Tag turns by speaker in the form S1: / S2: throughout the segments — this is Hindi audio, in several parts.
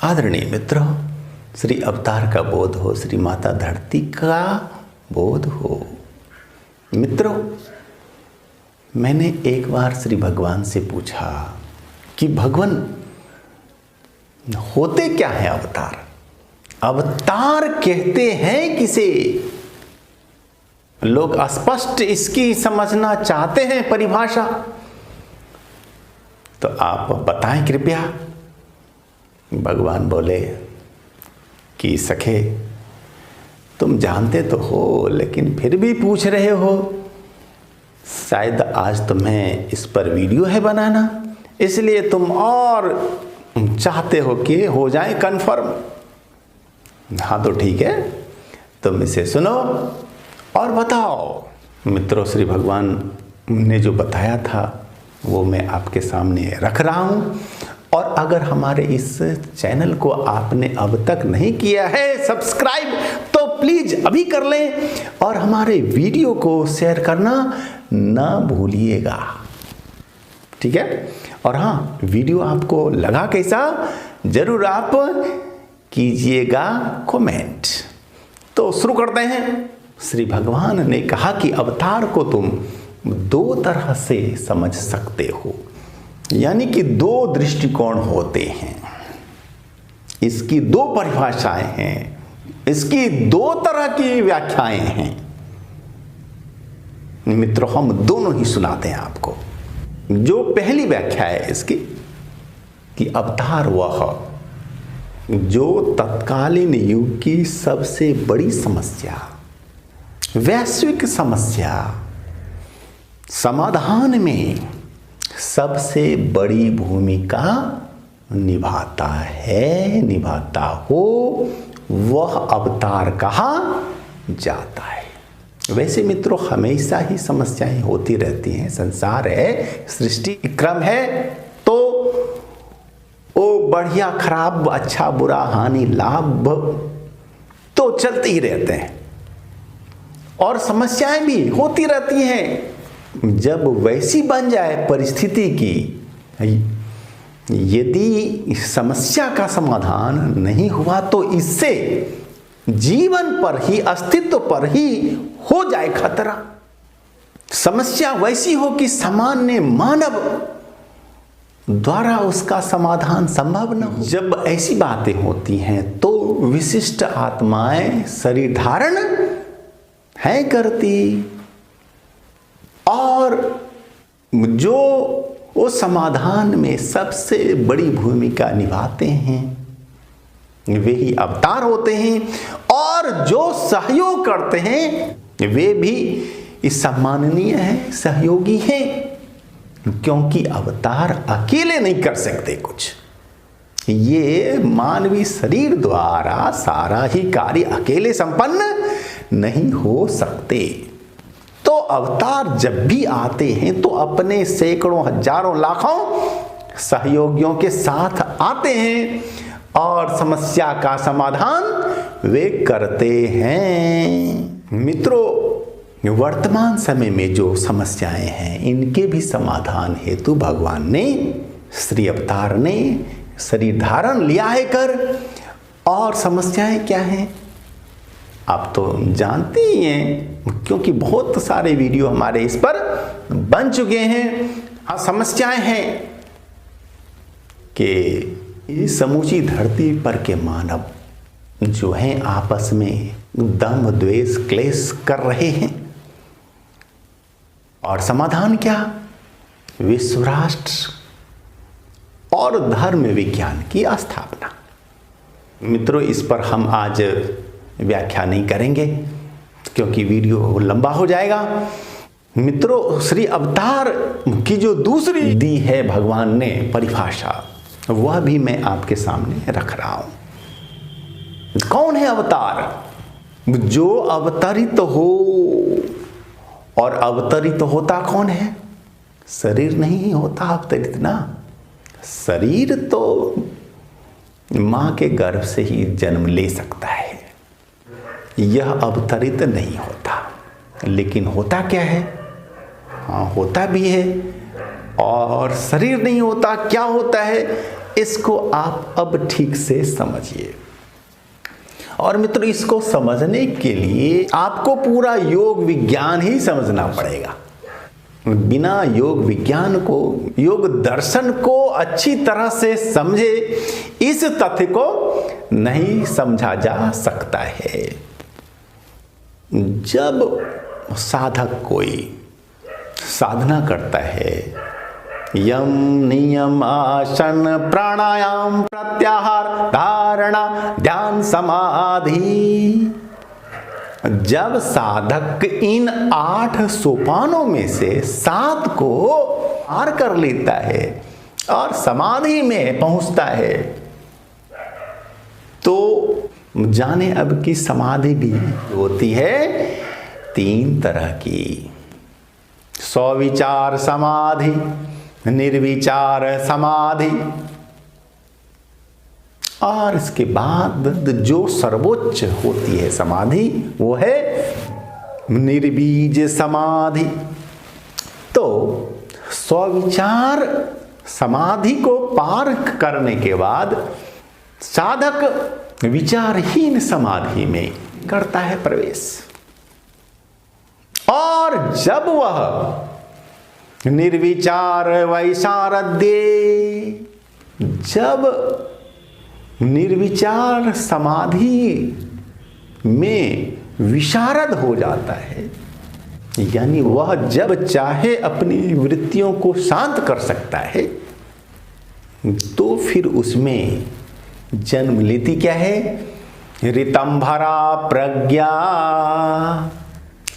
S1: आदरणीय मित्रों, श्री अवतार का बोध हो, श्री माता धरती का बोध हो। मित्रों, मैंने एक बार श्री भगवान से पूछा कि भगवान होते क्या है अवतार? अवतार कहते हैं किसे? लोग अस्पष्ट इसकी समझना चाहते हैं परिभाषा, तो आप बताएं कृपया। भगवान बोले कि सखे, तुम जानते तो हो लेकिन फिर भी पूछ रहे हो। शायद आज तुम्हें इस पर वीडियो है बनाना, इसलिए तुम और चाहते हो कि हो जाए कंफर्म। हाँ तो ठीक है, तुम इसे सुनो और बताओ। मित्रों, श्री भगवान ने जो बताया था वो मैं आपके सामने रख रहा हूँ। और अगर हमारे इस चैनल को आपने अब तक नहीं किया है सब्सक्राइब, तो प्लीज अभी कर लें और हमारे वीडियो को शेयर करना ना भूलिएगा, ठीक है? और हाँ, वीडियो आपको लगा कैसा, जरूर आप कीजिएगा कमेंट। तो शुरू करते हैं। श्री भगवान ने कहा कि अवतार को तुम दो तरह से समझ सकते हो, यानी कि दो दृष्टिकोण होते हैं। इसकी दो परिभाषाएं हैं, इसकी दो तरह की व्याख्याएं हैं। मित्रों, हम दोनों ही सुनाते हैं आपको। जो पहली व्याख्या है इसकी कि अवतार वह जो तत्कालीन युग की सबसे बड़ी समस्या, वैश्विक समस्या समाधान में सबसे बड़ी भूमिका निभाता है, निभाता हो, वह अवतार कहा जाता है। वैसे मित्रों, हमेशा ही समस्याएं होती रहती हैं। संसार है, सृष्टि क्रम है, तो वो बढ़िया खराब, अच्छा बुरा, हानि लाभ तो चलते ही रहते हैं और समस्याएं भी होती रहती हैं। जब वैसी बन जाए परिस्थिति की, यदि समस्या का समाधान नहीं हुआ तो इससे जीवन पर ही, अस्तित्व पर ही हो जाए खतरा। समस्या वैसी हो कि सामान्य मानव द्वारा उसका समाधान संभव न हो। जब ऐसी बातें होती हैं तो विशिष्ट आत्माएं शरीर धारण है करती, और जो वो समाधान में सबसे बड़ी भूमिका निभाते हैं वे ही अवतार होते हैं। और जो सहयोग करते हैं वे भी सम्माननीय हैं, सहयोगी हैं, क्योंकि अवतार अकेले नहीं कर सकते कुछ। ये मानवीय शरीर द्वारा सारा ही कार्य अकेले संपन्न नहीं हो सकते। तो अवतार जब भी आते हैं तो अपने सैकड़ों, हजारों, लाखों सहयोगियों के साथ आते हैं और समस्या का समाधान वे करते हैं। मित्रों, वर्तमान समय में जो समस्याएं हैं इनके भी समाधान हेतु भगवान ने, श्री अवतार ने शरीर धारण लिया है कर। और समस्याएं क्या हैं आप तो जानते ही हैं, क्योंकि बहुत सारे वीडियो हमारे इस पर बन चुके हैं। हाँ, समस्याएं हैं कि इस समूची धरती पर के मानव जो हैं आपस में दम, द्वेष, क्लेश कर रहे हैं। और समाधान क्या? विश्व राष्ट्र और धर्म विज्ञान की स्थापना। मित्रों, इस पर हम आज व्याख्या नहीं करेंगे क्योंकि वीडियो लंबा हो जाएगा। मित्रों, श्री अवतार की जो दूसरी दी है भगवान ने परिभाषा, वह भी मैं आपके सामने रख रहा हूं। कौन है अवतार? जो अवतरित हो। और अवतरित होता कौन है? शरीर नहीं होता अवतरित ना। शरीर तो मां के गर्भ से ही जन्म ले सकता है, यह अवतरित नहीं होता। लेकिन होता क्या है? हाँ, होता भी है और शरीर नहीं होता, क्या होता है, इसको आप अब ठीक से समझिए। और मित्रों, इसको समझने के लिए आपको पूरा योग विज्ञान ही समझना पड़ेगा। बिना योग विज्ञान को, योग दर्शन को अच्छी तरह से समझे इस तथ्य को नहीं समझा जा सकता है। जब साधक कोई साधना करता है, यम नियम आसन प्राणायाम प्रत्याहार धारणा ध्यान समाधि, जब साधक इन 8 सोपानों में से 7 को पार कर लेता है और समाधि में पहुंचता है, तो जाने अब की समाधि भी होती है 3 तरह की। सविचार समाधि, निर्विचार समाधि, और इसके बाद जो सर्वोच्च होती है समाधि वो है निर्बीज समाधि। तो स्वविचार समाधि को पार करने के बाद साधक विचारहीन समाधि में करता है प्रवेश, और जब वह निर्विचार वैशारद्य, जब निर्विचार समाधि में विशारद हो जाता है, यानी वह जब चाहे अपनी वृत्तियों को शांत कर सकता है, तो फिर उसमें जन्म लेती क्या है, ऋतंभरा प्रज्ञा।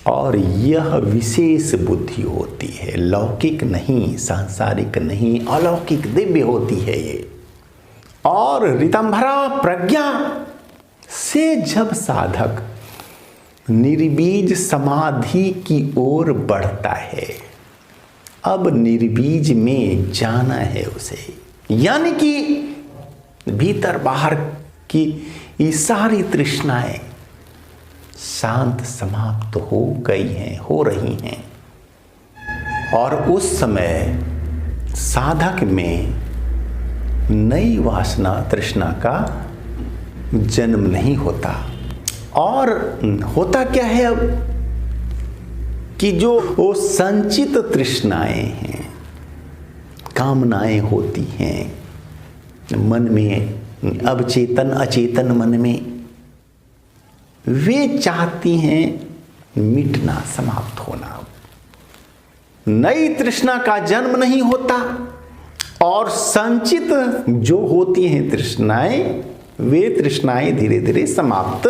S1: और यह विशेष बुद्धि होती है, लौकिक नहीं, सांसारिक नहीं, अलौकिक दिव्य होती है ये। और ऋतंभरा प्रज्ञा से जब साधक निर्बीज समाधि की ओर बढ़ता है, अब निर्बीज में जाना है उसे, यानी कि भीतर बाहर की ये सारी तृष्णाएं शांत समाप्त हो गई हैं, हो रही हैं, और उस समय साधक में नई वासना तृष्णा का जन्म नहीं होता। और होता क्या है अब कि जो वो संचित तृष्णाएं हैं, कामनाएं होती हैं मन में, अवचेतन अचेतन मन में, वे चाहती हैं मिटना, समाप्त होना। नई तृष्णा का जन्म नहीं होता, और संचित जो होती हैं तृष्णाएं, वे तृष्णाएं धीरे धीरे समाप्त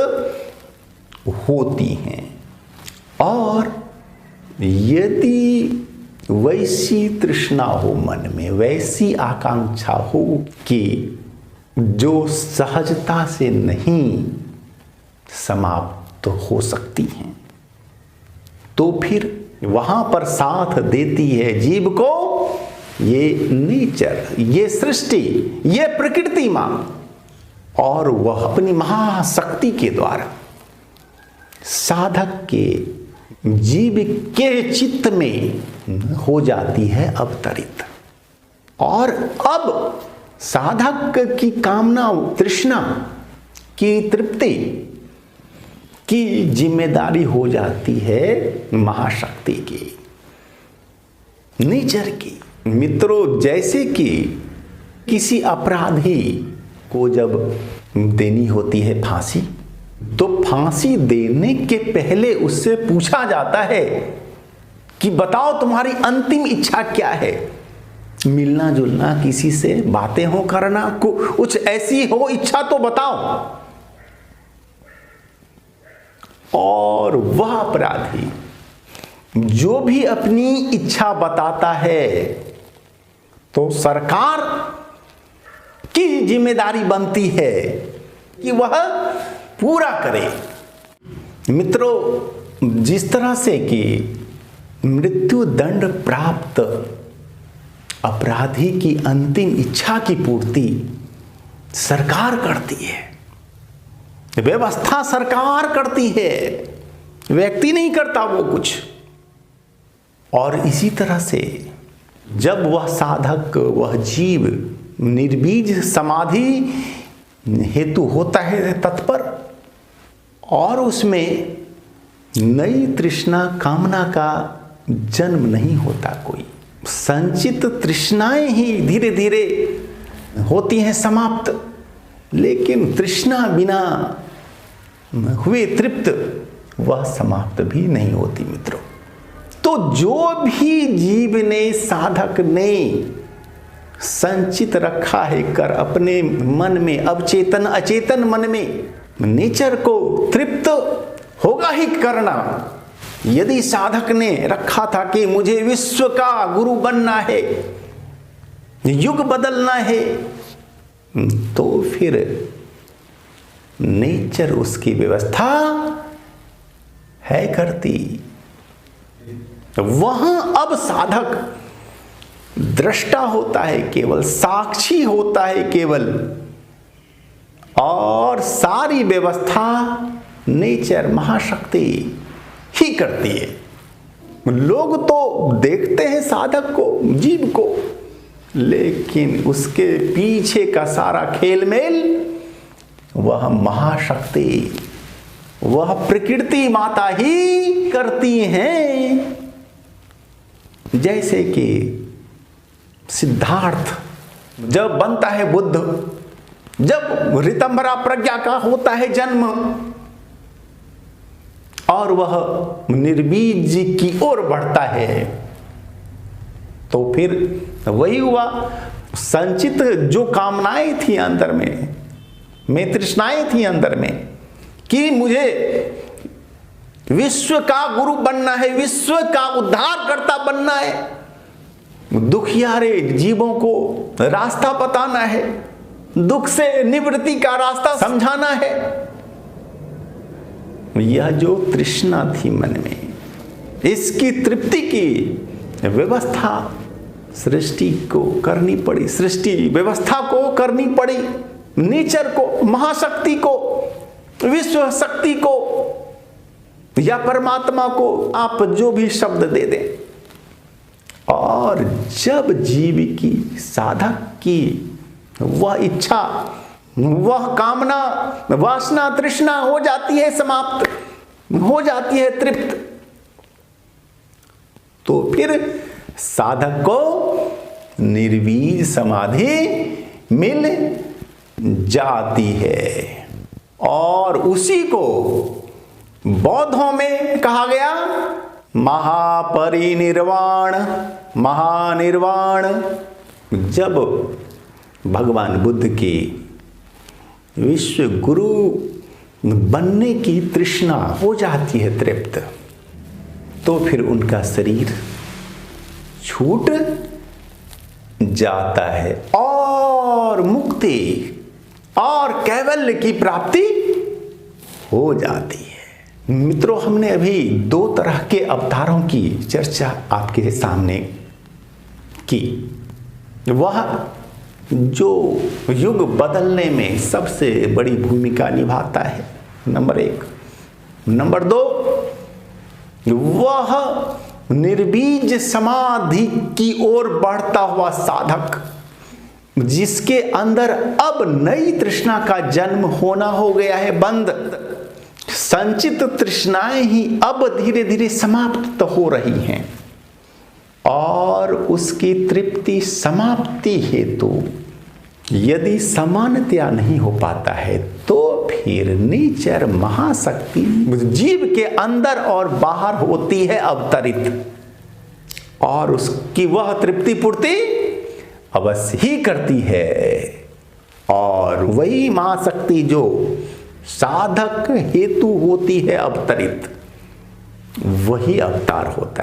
S1: होती हैं। और यदि वैसी तृष्णा हो मन में, वैसी आकांक्षा हो कि जो सहजता से नहीं समाप्त हो सकती हैं, तो फिर वहां पर साथ देती है जीव को ये नेचर, ये सृष्टि, ये प्रकृति मां, और वह अपनी महाशक्ति के द्वारा साधक के जीव के चित्त में हो जाती है अवतरित। और अब साधक की कामना तृष्णा की तृप्ति की जिम्मेदारी हो जाती है महाशक्ति की, नेचर की। मित्रों, जैसे कि किसी अपराधी को जब देनी होती है फांसी, तो फांसी देने के पहले उससे पूछा जाता है कि बताओ तुम्हारी अंतिम इच्छा क्या है। मिलना जुलना, किसी से बातें हो करना, कुछ ऐसी हो इच्छा तो बताओ। और वह अपराधी जो भी अपनी इच्छा बताता है, तो सरकार की जिम्मेदारी बनती है कि वह पूरा करे। मित्रों, जिस तरह से कि मृत्यु दंड प्राप्त अपराधी की अंतिम इच्छा की पूर्ति सरकार करती है, व्यवस्था सरकार करती है, व्यक्ति नहीं करता वो कुछ। और इसी तरह से जब वह साधक, वह जीव निर्बीज समाधि हेतु होता है तत्पर, और उसमें नई तृष्णा कामना का जन्म नहीं होता। कोई संचित तृष्णाएं ही धीरे धीरे होती हैं समाप्त, लेकिन तृष्णा बिना हुए तृप्त वह समाप्त भी नहीं होती मित्रों। तो जो भी जीव ने, साधक ने संचित रखा है कर अपने मन में, अवचेतन अचेतन मन में, नेचर को तृप्त होगा ही करना। यदि साधक ने रखा था कि मुझे विश्व का गुरु बनना है, युग बदलना है, तो फिर नेचर उसकी व्यवस्था है करती। वहां अब साधक दृष्टा होता है केवल, साक्षी होता है केवल, और सारी व्यवस्था नेचर महाशक्ति ही करती है। लोग तो देखते हैं साधक को, जीव को, लेकिन उसके पीछे का सारा खेलमेल वह महाशक्ति, वह प्रकृति माता ही करती हैं। जैसे कि सिद्धार्थ जब बनता है बुद्ध, जब ऋतंभरा प्रज्ञा का होता है जन्म, और वह निर्बीज की ओर बढ़ता है, तो फिर वही हुआ। संचित जो कामनाएं थी अंदर में तृष्णाएं थी अंदर में, कि मुझे विश्व का गुरु बनना है, विश्व का उद्धारकर्ता बनना है, दुखियारे जीवों को रास्ता बताना है, दुख से निवृत्ति का रास्ता समझाना है। यह जो तृष्णा थी मन में, इसकी तृप्ति की व्यवस्था सृष्टि को करनी पड़ी, सृष्टि व्यवस्था को करनी पड़ी, नेचर को, महाशक्ति को, विश्व शक्ति को, या परमात्मा को, आप जो भी शब्द दे दें। और जब जीव की, साधक की वह इच्छा, वह कामना, वासना, तृष्णा हो जाती है समाप्त, हो जाती है तृप्त, तो फिर साधक को निर्बीज समाधि मिल जाती है। और उसी को बौद्धों में कहा गया महापरिनिर्वाण, महानिर्वाण। जब भगवान बुद्ध की विश्व गुरु बनने की तृष्णा हो जाती है तृप्त, तो फिर उनका शरीर छूट जाता है और मुक्ति और कैवल्य की प्राप्ति हो जाती है। मित्रों, हमने अभी दो तरह के अवतारों की चर्चा आपके सामने की। वह जो युग बदलने में सबसे बड़ी भूमिका निभाता है, नंबर 1। नंबर 2, वह निर्बीज समाधि की ओर बढ़ता हुआ साधक, जिसके अंदर अब नई तृष्णा का जन्म होना हो गया है बंद। संचित तृष्णाएं ही अब धीरे धीरे समाप्त हो रही हैं, और उसकी तृप्ति समाप्ति हेतु यदि समानतया नहीं हो पाता है, तो फिर नेचर महाशक्ति जीव के अंदर और बाहर होती है अवतरित, और उसकी वह तृप्ति पूर्ति अवश्य ही करती है। और वही महाशक्ति जो साधक हेतु होती है अवतरित, वही अवतार होता है।